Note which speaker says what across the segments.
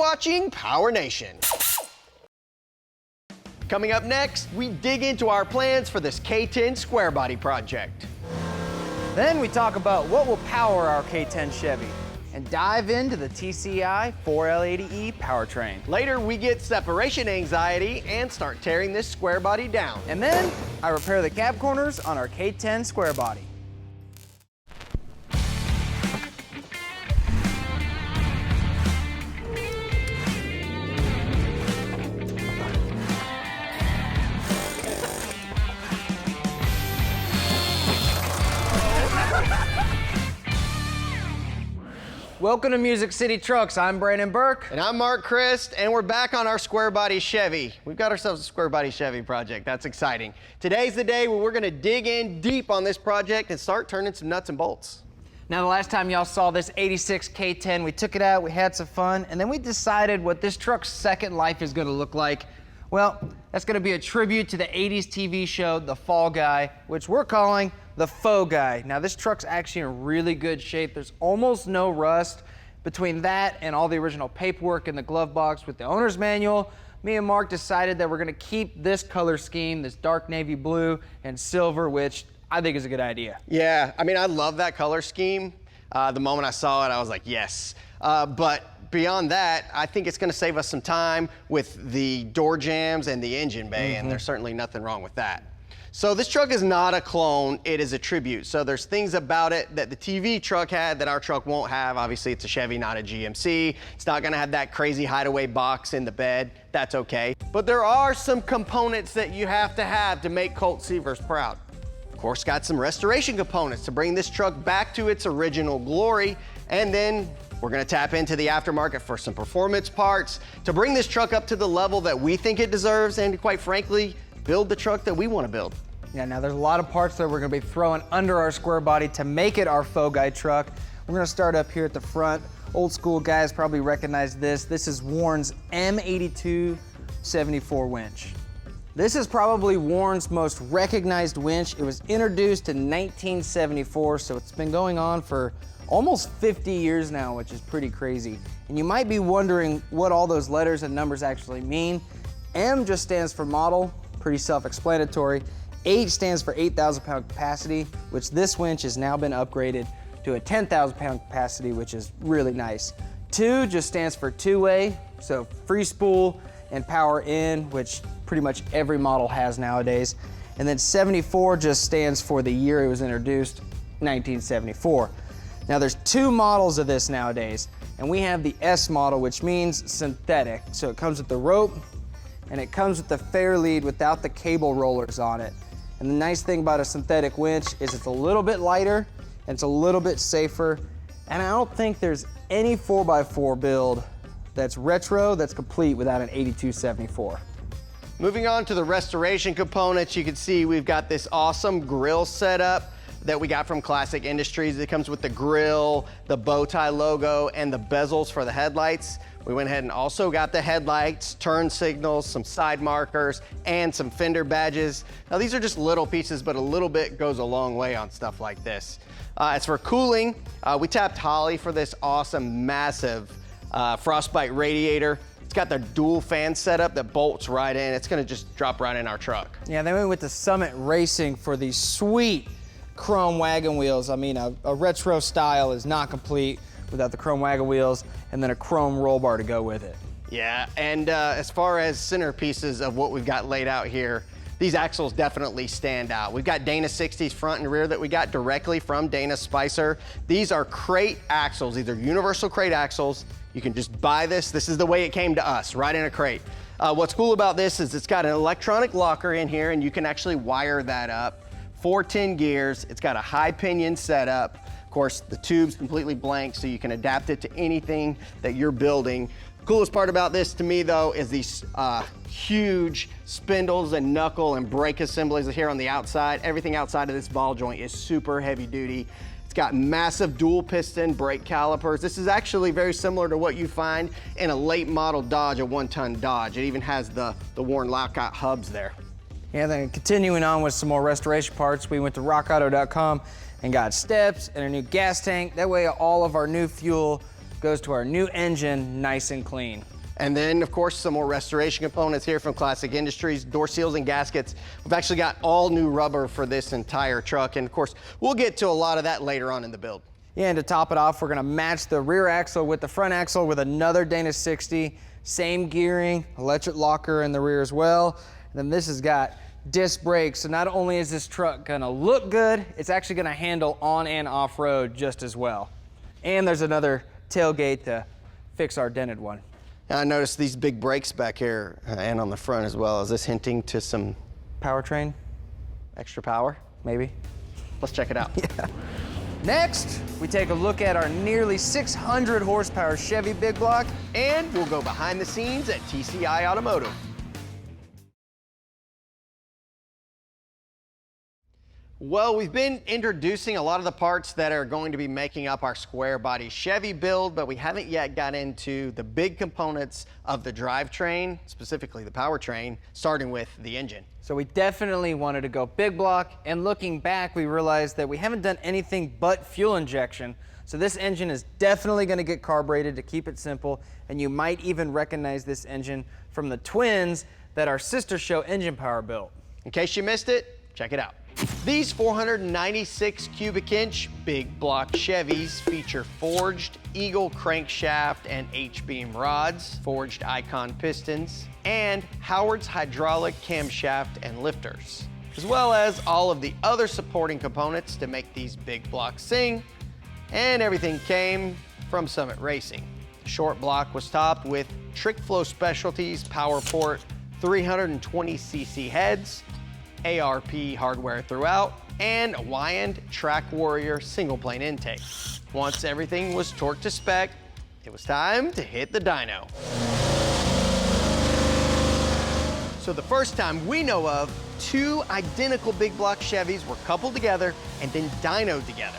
Speaker 1: watching PowerNation. Coming up next, we dig into our plans for this K-10 square body project.
Speaker 2: Then we talk about what will power our K-10 Chevy and dive into the TCI 4L80E powertrain.
Speaker 1: Later, we get separation anxiety and start tearing this square body down.
Speaker 2: And then I repair the cab corners on our K-10 square body. Welcome to Music City Trucks. I'm Brandon Burke.
Speaker 1: And I'm Mark Christ, and we're back on our square body Chevy. We've got ourselves a square body Chevy project. That's exciting. Today's the day where we're gonna dig in deep on this project and start turning some nuts and bolts.
Speaker 2: Now, the last time y'all saw this 86 K-10, we took it out, we had some fun, and then we decided what this truck's second life is gonna look like. Well, that's gonna be a tribute to the 80s TV show, The Fall Guy, which we're calling the Faux Guy. Now, this truck's actually in really good shape. There's almost no rust. Between that and all the original paperwork in the glove box with the owner's manual, me and Mark decided that we're gonna keep this color scheme, this dark navy blue and silver, which I think is a good idea.
Speaker 1: Yeah, I mean, I love that color scheme. The moment I saw it, I was like, yes. But beyond that, I think it's gonna save us some time with the door jams and the engine bay, and there's certainly nothing wrong with that. So this truck is not a clone, it is a tribute. So there's things about it that the TV truck had that our truck won't have. Obviously it's a Chevy, not a GMC. It's not gonna have that crazy hideaway box in the bed, that's okay. But there are some components that you have to make Colt Seavers proud. Of course, got some restoration components to bring this truck back to its original glory. And then we're gonna tap into the aftermarket for some performance parts to bring this truck up to the level that we think it deserves and, quite frankly, build the truck that we wanna build.
Speaker 2: Yeah, now there's a lot of parts that we're gonna be throwing under our square body to make it our Faux Guy truck. We're gonna start up here at the front. Old school guys probably recognize this. This is Warren's M82 74 winch. This is probably Warren's most recognized winch. It was introduced in 1974, so it's been going on for almost 50 years now, which is pretty crazy. And you might be wondering what all those letters and numbers actually mean. M just stands for model, pretty self-explanatory. 8 stands for 8,000 pound capacity, which this winch has now been upgraded to a 10,000 pound capacity, which is really nice. 2 just stands for two-way, so free spool and power in, which pretty much every model has nowadays. And then 74 just stands for the year it was introduced, 1974. Now there's 2 models of this nowadays, and we have the S model, which means synthetic. So it comes with the rope, and it comes with the fair lead without the cable rollers on it. And the nice thing about a synthetic winch is it's a little bit lighter, and it's a little bit safer, and I don't think there's any 4x4 build that's retro that's complete without an 8274.
Speaker 1: Moving on to the restoration components, you can see we've got this awesome grill setup that we got from Classic Industries. It comes with the grill, the bow tie logo, and the bezels for the headlights. We went ahead and also got the headlights, turn signals, some side markers, and some Fender badges. Now these are just little pieces, but a little bit goes a long way on stuff like this. As for cooling, we tapped Holley for this awesome, massive Frostbite radiator. It's got the dual fan setup that bolts right in. It's gonna just drop right in our truck.
Speaker 2: Yeah, then we went with the Summit Racing for these sweet chrome wagon wheels. I mean, a retro style is not complete without the chrome wagon wheels and then a chrome roll bar to go with it.
Speaker 1: Yeah, and as far as centerpieces of what we've got laid out here, these axles definitely stand out. We've got Dana 60s front and rear that we got directly from Dana Spicer. These are crate axles, these are universal crate axles. You can just buy this. This is the way it came to us, right in a crate. What's cool about this is it's got an electronic locker in here and you can actually wire that up. 410 gears, it's got a high pinion setup. Of course, the tube's completely blank so you can adapt it to anything that you're building. Coolest part about this to me though is these huge spindles and knuckle and brake assemblies here on the outside. Everything outside of this ball joint is super heavy duty. It's got massive dual piston brake calipers. This is actually very similar to what you find in a late model Dodge, a 1-ton Dodge. It even has the worn lockout hubs there.
Speaker 2: Yeah, then continuing on with some more restoration parts, we went to rockauto.com and got steps and a new gas tank. That way all of our new fuel goes to our new engine nice and clean.
Speaker 1: And then, of course, some more restoration components here from Classic Industries, door seals and gaskets. We've actually got all new rubber for this entire truck. And of course, we'll get to a lot of that later on in the build.
Speaker 2: Yeah, and to top it off, we're gonna match the rear axle with the front axle with another Dana 60. Same gearing, electric locker in the rear as well. And then this has got disc brakes. So not only is this truck gonna look good, it's actually gonna handle on and off road just as well. And there's another tailgate to fix our dented one.
Speaker 1: I noticed these big brakes back here and on the front as well. Is this hinting to some
Speaker 2: Powertrain,
Speaker 1: extra power?
Speaker 2: maybe.
Speaker 1: Let's check it out.
Speaker 2: Yeah. Next, we take a look at our nearly 600 horsepower Chevy big block.
Speaker 1: And we'll go behind the scenes at TCI Automotive. Well, we've been introducing a lot of the parts that are going to be making up our square body Chevy build, but we haven't yet got into the big components of the drivetrain, specifically the powertrain, starting with the engine.
Speaker 2: So we definitely wanted to go big block, and looking back, we realized that we haven't done anything but fuel injection. So this engine is definitely gonna get carbureted to keep it simple, and you might even recognize this engine from the twins that our sister show Engine Power built.
Speaker 1: In case you missed it, check it out. These 496 cubic inch big block Chevys feature forged Eagle crankshaft and H-beam rods, forged Icon pistons, and Howard's hydraulic camshaft and lifters, as well as all of the other supporting components to make these big blocks sing, and everything came from Summit Racing. The short block was topped with Trick Flow Specialties PowerPort 320cc heads, ARP hardware throughout, and a Wyand Track Warrior single plane intake. Once everything was torqued to spec, it was time to hit the dyno. So the first time we know of, two identical big block Chevys were coupled together and then dynoed together.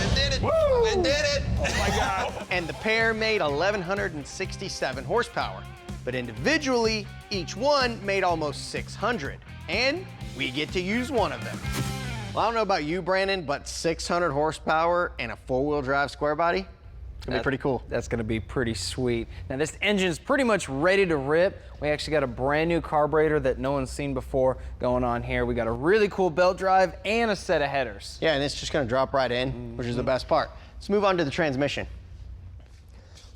Speaker 1: It did it! Woo! It did it! Oh my God! And the pair made 1,167 horsepower. But individually, each one made almost 600, and we get to use one of them. Well, I don't know about you, Brandon, but 600 horsepower and a four-wheel drive square body, it's gonna be pretty cool.
Speaker 2: That's gonna be pretty sweet. Now this engine's pretty much ready to rip. We actually got a brand new carburetor that no one's seen before going on here. We got a really cool belt drive and a set of headers.
Speaker 1: Yeah, and it's just gonna drop right in, which is the best part. Let's move on to the transmission.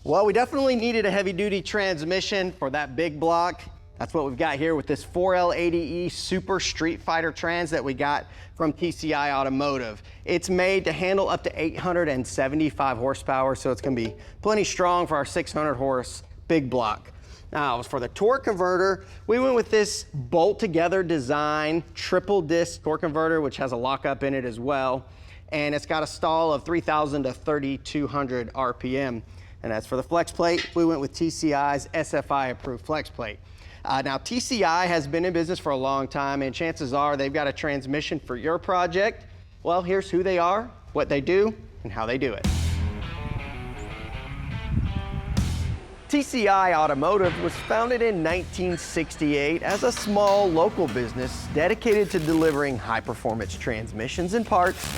Speaker 1: Well, we definitely needed a heavy-duty transmission for that big block. That's what we've got here with this 4L80E Super Street Fighter trans that we got from TCI Automotive. It's made to handle up to 875 horsepower, so it's gonna be plenty strong for our 600 horse big block. Now, for the torque converter, we went with this bolt-together design, triple disc torque converter, which has a lockup in it as well. And it's got a stall of 3,000 to 3,200 RPM. And as for the flex plate, we went with TCI's SFI approved flex plate. Now TCI has been in business for a long time, and chances are they've got a transmission for your project. Well, here's who they are, what they do, and how they do it. TCI Automotive was founded in 1968 as a small local business dedicated to delivering high-performance transmissions and parts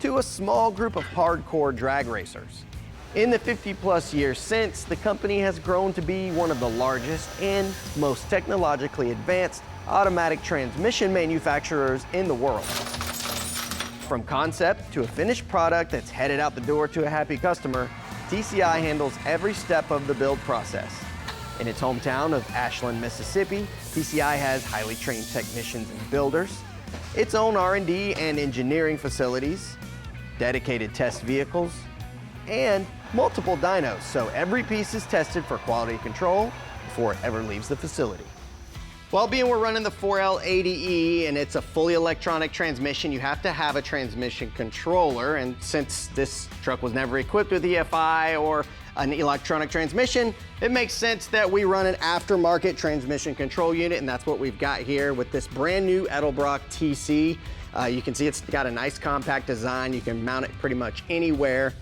Speaker 1: to a small group of hardcore drag racers. In the 50-plus years since, the company has grown to be one of the largest and most technologically advanced automatic transmission manufacturers in the world. From concept to a finished product that's headed out the door to a happy customer, TCI handles every step of the build process. In its hometown of Ashland, Mississippi, TCI has highly trained technicians and builders, its own R&D and engineering facilities, dedicated test vehicles, and multiple dynos, so every piece is tested for quality control before it ever leaves the facility. Well, being we're running the 4L80E and it's a fully electronic transmission, you have to have a transmission controller, and since this truck was never equipped with EFI or an electronic transmission, it makes sense that we run an aftermarket transmission control unit, and that's what we've got here with this brand new Edelbrock TC. You can see it's got a nice compact design. You can mount it pretty much anywhere.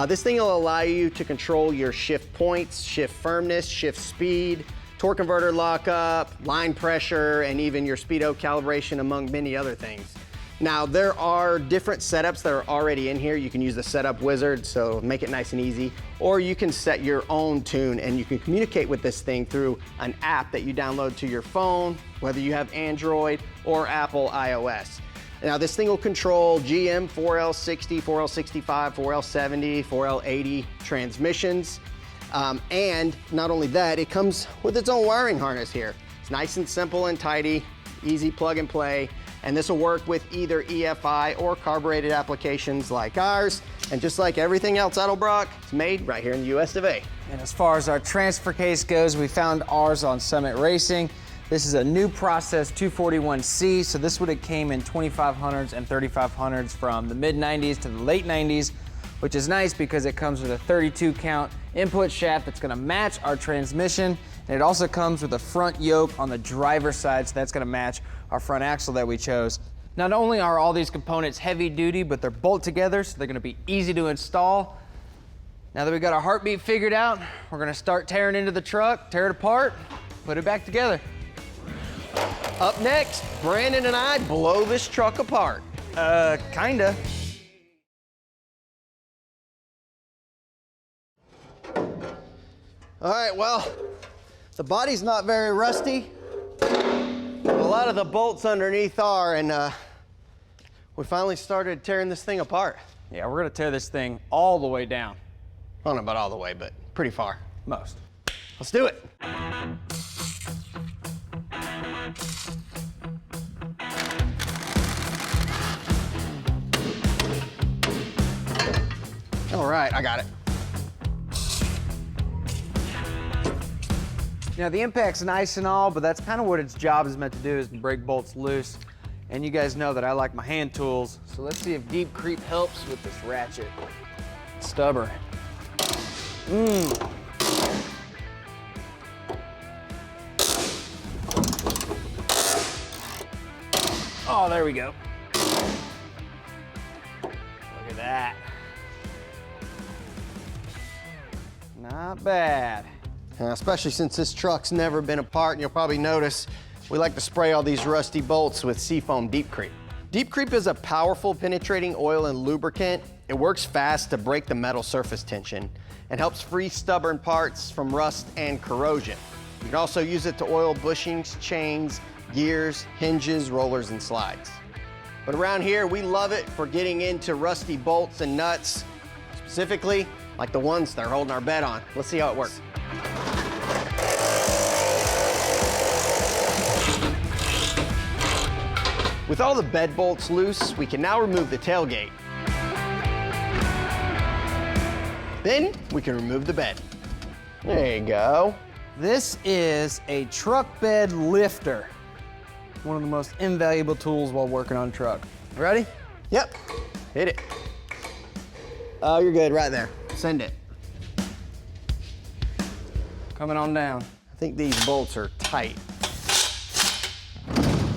Speaker 1: This thing will allow you to control your shift points, shift firmness, shift speed, torque converter lockup, line pressure, and even your speedo calibration, among many other things. Now, there are different setups that are already in here. You can use the setup wizard, so make it nice and easy, or you can set your own tune and you can communicate with this thing through an app that you download to your phone, whether you have Android or Apple iOS. Now, this thing will control GM 4L60, 4L65, 4L70, 4L80 transmissions. And not only that, it comes with its own wiring harness here. It's nice and simple and tidy, easy plug and play. And this will work with either EFI or carbureted applications like ours. And just like everything else Edelbrock, it's made right here in the US of A.
Speaker 2: And as far as our transfer case goes, we found ours on Summit Racing. This is a new process 241C, so this would have came in 2500s and 3500s from the mid 90s to the late 90s, which is nice because it comes with a 32 count input shaft that's gonna match our transmission. And it also comes with a front yoke on the driver's side, so that's gonna match our front axle that we chose. Not only are all these components heavy duty, but they're bolt together, so they're gonna be easy to install. Now that we got our heartbeat figured out, we're gonna start tearing into the truck, tear it apart, put it back together.
Speaker 1: Up next, Brandon and I blow this truck apart.
Speaker 2: Kinda.
Speaker 1: All right, well, the body's not very rusty. A lot of the bolts underneath are, and we finally started tearing this thing apart.
Speaker 2: Yeah, we're gonna tear this thing all the way down.
Speaker 1: I don't know about all the way, but pretty far.
Speaker 2: Most.
Speaker 1: Let's do it. All right, I got it.
Speaker 2: Now the impact's nice and all, but that's kind of what its job is meant to do, is to break bolts loose. And you guys know that I like my hand tools, so let's see if deep creep helps with this ratchet. Stubborn. Oh, there we go. Look at that. Not bad.
Speaker 1: Especially since this truck's never been apart, and you'll probably notice we like to spray all these rusty bolts with Seafoam Deep Creep. Deep Creep is a powerful penetrating oil and lubricant. It works fast to break the metal surface tension and helps free stubborn parts from rust and corrosion. You can also use it to oil bushings, chains, gears, hinges, rollers, and slides. But around here, we love it for getting into rusty bolts and nuts, specifically like the ones that are holding our bed on. Let's see how it works. With all the bed bolts loose, we can now remove the tailgate. Then we can remove the bed. There you go.
Speaker 2: This is a truck bed lifter. One of the most invaluable tools while working on a truck. Ready?
Speaker 1: Yep, hit it. Oh, you're good right there. Send it.
Speaker 2: Coming on down.
Speaker 1: I think these bolts are tight.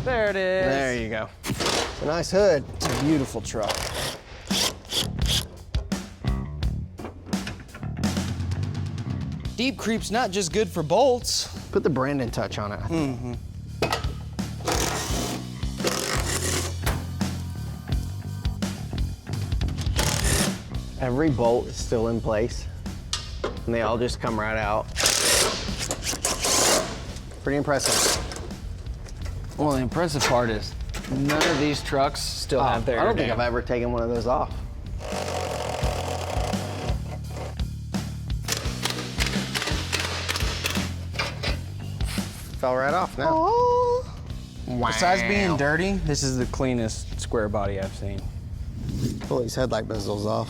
Speaker 2: There it is.
Speaker 1: There you go. It's a nice hood.
Speaker 2: It's a beautiful truck. Deep creep's not just good for bolts.
Speaker 1: Put the Brandon touch on it. Every bolt is still in place, and they all just come right out. Pretty impressive.
Speaker 2: Well, the impressive part is none of these trucks still have their
Speaker 1: I don't think
Speaker 2: air
Speaker 1: I've
Speaker 2: dam.
Speaker 1: ever taken one of those off. Fell right off now. Wow.
Speaker 2: Besides being dirty, this is the cleanest square body I've seen.
Speaker 1: Pull these headlight bezels off.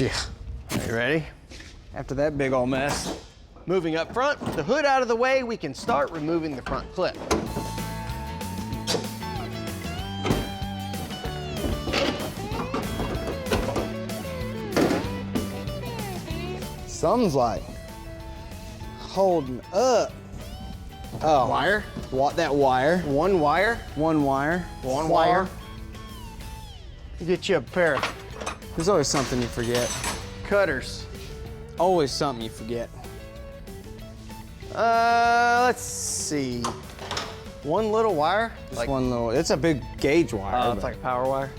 Speaker 1: Yeah. Are you ready?
Speaker 2: After that big old mess.
Speaker 1: Moving up front, with the hood out of the way, we can start removing the front clip.
Speaker 2: Something's like holding up. Oh.
Speaker 1: Wire?
Speaker 2: What, that wire?
Speaker 1: One wire?
Speaker 2: One wire.
Speaker 1: One wire? Get you a pair of
Speaker 2: There's always something you forget.
Speaker 1: cutters.
Speaker 2: Always something you forget.
Speaker 1: Let's see. One little wire?
Speaker 2: Just one little, it's a big gauge wire.
Speaker 1: Oh, it's like a power wire.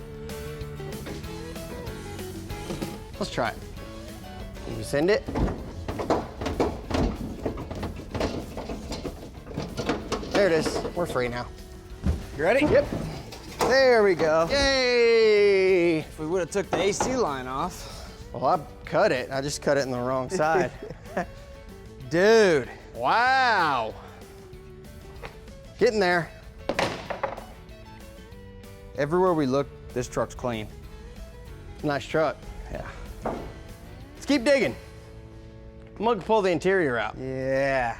Speaker 1: Let's try it. Can you send it? There it is. We're free now.
Speaker 2: You ready?
Speaker 1: Yep.
Speaker 2: There we go.
Speaker 1: Yay!
Speaker 2: If we would have took the AC line off.
Speaker 1: Well, I cut it. I just cut it in the wrong side.
Speaker 2: Dude.
Speaker 1: Wow. Getting there.
Speaker 2: Everywhere we look, this truck's clean.
Speaker 1: Nice truck.
Speaker 2: Yeah.
Speaker 1: Let's keep digging. I'm gonna pull the interior out.
Speaker 2: Yeah.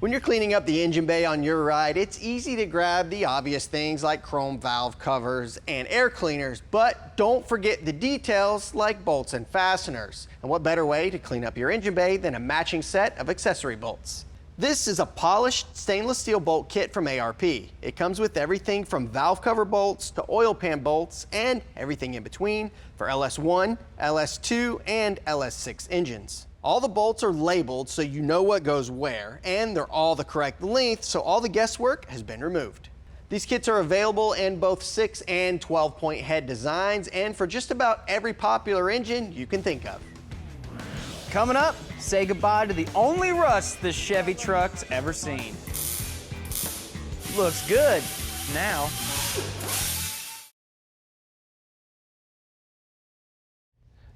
Speaker 1: When you're cleaning up the engine bay on your ride, it's easy to grab the obvious things like chrome valve covers and air cleaners, but don't forget the details like bolts and fasteners. And what better way to clean up your engine bay than a matching set of accessory bolts? This is a polished stainless steel bolt kit from ARP. It comes with everything from valve cover bolts to oil pan bolts and everything in between for LS1, LS2, and LS6 engines. All the bolts are labeled so you know what goes where, and they're all the correct length, so all the guesswork has been removed. These kits are available in both 6 and 12-point head designs, and for just about every popular engine you can think of.
Speaker 2: Coming up, say goodbye to the only rust this Chevy truck's ever seen. Looks good now.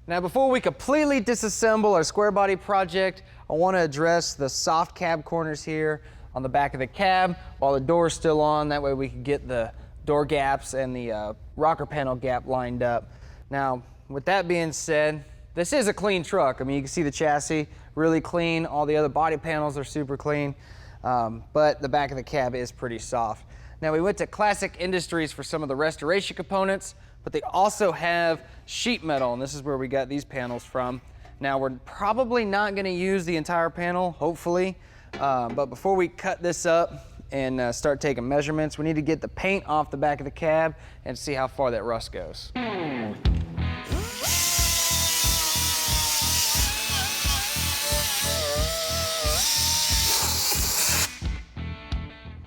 Speaker 2: Now, before we completely disassemble our square body project, I want to address the soft cab corners here on the back of the cab while the door's still on. That way we can get the door gaps and the rocker panel gap lined up. Now, with that being said, this is a clean truck. I mean, you can see the chassis really clean. All the other body panels are super clean, but the back of the cab is pretty soft. Now, we went to Classic Industries for some of the restoration components, but they also have sheet metal, and this is where we got these panels from. Now, we're probably not gonna use the entire panel, hopefully, but before we cut this up and start taking measurements, we need to get the paint off the back of the cab and see how far that rust goes.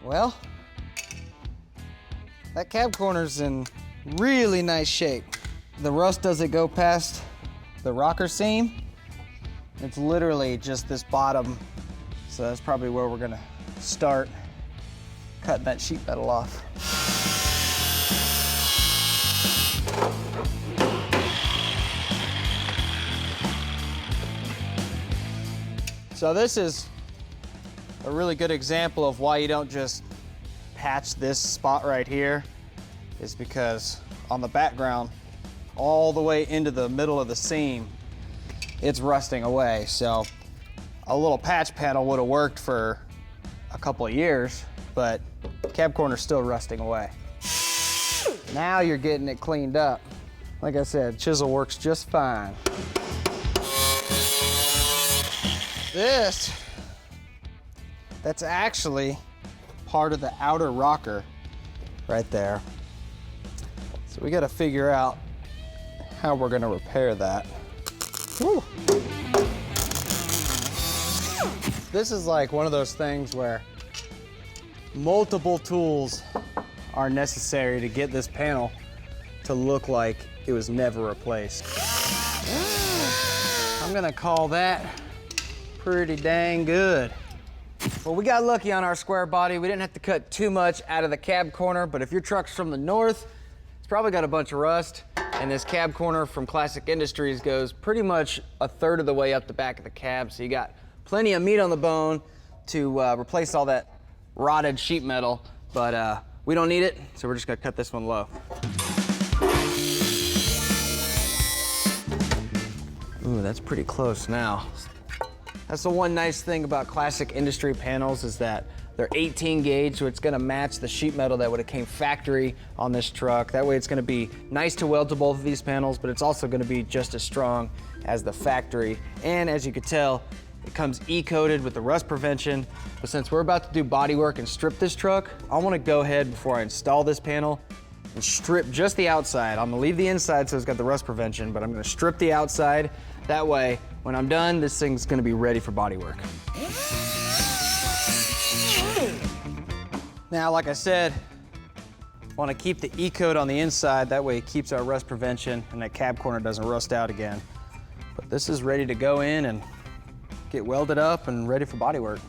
Speaker 2: Well, that cab corner's in really nice shape. The rust doesn't go past the rocker seam. It's literally just this bottom. So that's probably where we're gonna start cutting that sheet metal off. So this is a really good example of why you don't just patch this spot right here, is because on the background, all the way into the middle of the seam, it's rusting away. So a little patch panel would have worked for a couple of years, but cab corner's still rusting away. Now you're getting it cleaned up. Like I said, chisel works just fine. That's actually part of the outer rocker right there. So we gotta figure out how we're gonna repair that. Woo. This is like one of those things where multiple tools are necessary to get this panel to look like it was never replaced. I'm gonna call that pretty dang good. Well, we got lucky on our square body. We didn't have to cut too much out of the cab corner, but if your truck's from the north, it's probably got a bunch of rust, and this cab corner from Classic Industries goes pretty much a third of the way up the back of the cab, so you got plenty of meat on the bone to replace all that rotted sheet metal, but we don't need it, so we're just gonna cut this one low. Ooh, that's pretty close now. That's the one nice thing about Classic Industry panels is that they're 18 gauge, so it's gonna match the sheet metal that would have came factory on this truck. That way it's gonna be nice to weld to both of these panels, but it's also gonna be just as strong as the factory. And as you can tell, it comes E-coated with the rust prevention. But since we're about to do body work and strip this truck, I wanna go ahead before I install this panel and strip just the outside. I'm gonna leave the inside so it's got the rust prevention, but I'm gonna strip the outside. That way, when I'm done, this thing's gonna be ready for body work. Now, like I said, want to keep the E-coat on the inside. That way it keeps our rust prevention and that cab corner doesn't rust out again. But this is ready to go in and get welded up and ready for body work.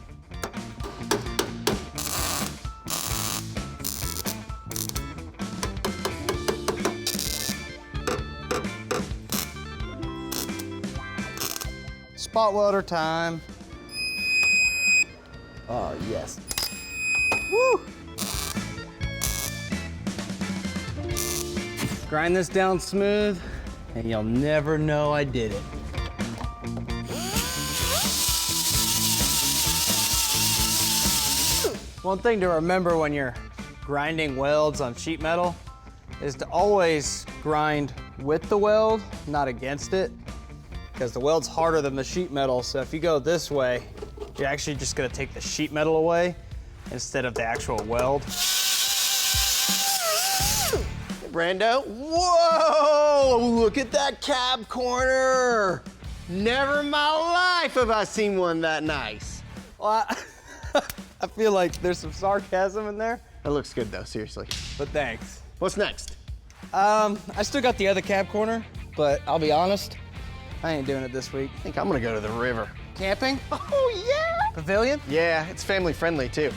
Speaker 2: Spot welder time. Oh, yes. Woo! Grind this down smooth, and you'll never know I did it. One thing to remember when you're grinding welds on sheet metal is to always grind with the weld, not against it, because the weld's harder than the sheet metal. So if you go this way, you're actually just gonna take the sheet metal away instead of the actual weld.
Speaker 1: Brando, whoa, look at that cab corner. Never in my life have I seen one that nice.
Speaker 2: Well, I feel like there's some sarcasm in there,
Speaker 1: That looks good though, seriously.
Speaker 2: but thanks.
Speaker 1: What's next?
Speaker 2: I still got the other cab corner, but I'll be honest, I ain't doing it this week.
Speaker 1: I think I'm gonna go to the river.
Speaker 2: Camping?
Speaker 1: Oh yeah!
Speaker 2: Pavilion?
Speaker 1: Yeah, it's family friendly too.